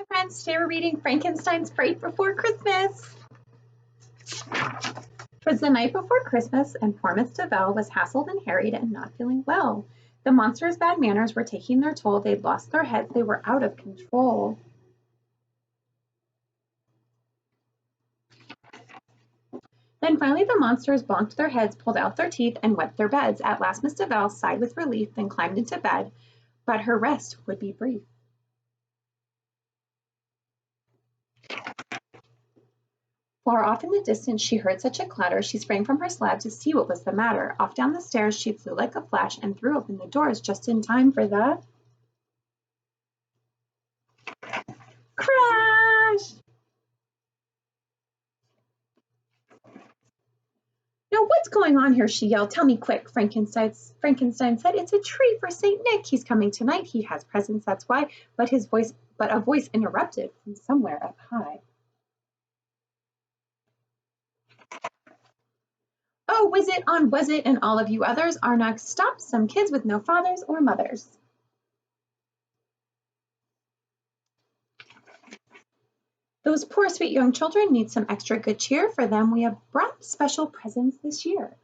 Friends, today we're reading Frankenstein's Fright before Christmas. Twas the night before Christmas, and poor Miss Deville was hassled and harried and not feeling well. The monster's bad manners were taking their toll. They'd lost their heads. They were out of control. Then finally the monsters bonked their heads, pulled out their teeth, and wet their beds. At last Miss Deville sighed with relief, then climbed into bed, but her rest would be brief. Far off in the distance she heard such a clatter, she sprang from her slab to see what was the matter. Off down the stairs she flew like a flash and threw open the doors just in time for the crash! Now what's going on here, she yelled. Tell me quick, Frankenstein said. It's a tree for St. Nick. He's coming tonight. He has presents, that's why. But a voice interrupted from somewhere up high. Oh, was it, and all of you others are next stop, some kids with no fathers or mothers. Those poor sweet young children need some extra good cheer. For them we have brought special presents this year.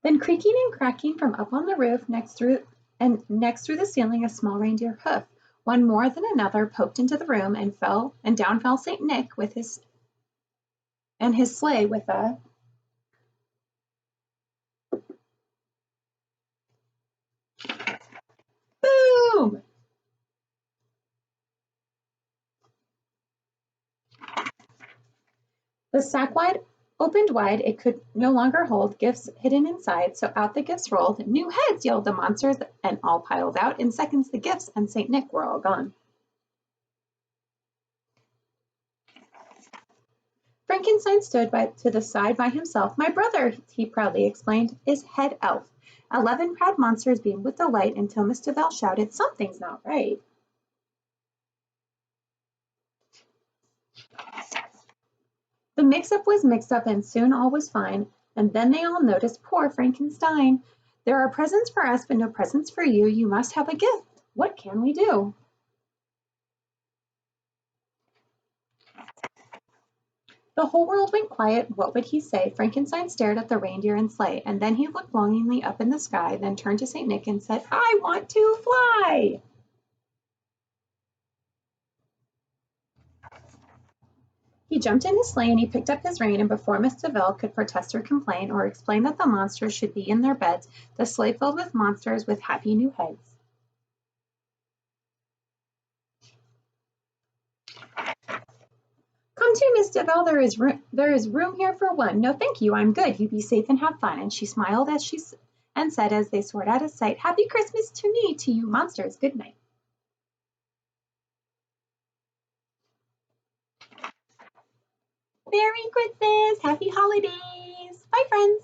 Then creaking and cracking from up on the roof, next through the ceiling, a small reindeer hoof, one more than another, poked into the room, and down fell St. Nick with his sleigh with a boom! The sack opened wide, it could no longer hold gifts hidden inside, so out the gifts rolled. New heads, yelled the monsters, and all piled out. In seconds the gifts and St. Nick were all gone. Frankenstein stood to the side by himself. My brother, he proudly explained, is head elf. 11 proud monsters beamed with delight until Miss Deville shouted, something's not right. The mix-up was mixed up, and soon all was fine. And then they all noticed poor Frankenstein. There are presents for us, but no presents for you. You must have a gift. What can we do? The whole world went quiet. What would he say? Frankenstein stared at the reindeer and sleigh, and then he looked longingly up in the sky, then turned to St. Nick and said, I want to fly! He jumped in his sleigh and he picked up his rein, and before Miss Deville could protest or complain or explain that the monsters should be in their beds, the sleigh filled with monsters with happy new heads. Come to, Miss Deville, there is room here for one. No, thank you, I'm good. You be safe and have fun. And she smiled and said as they soared out of sight, Happy Christmas to me, to you monsters, good night. Merry Christmas, happy holidays. Bye, friends.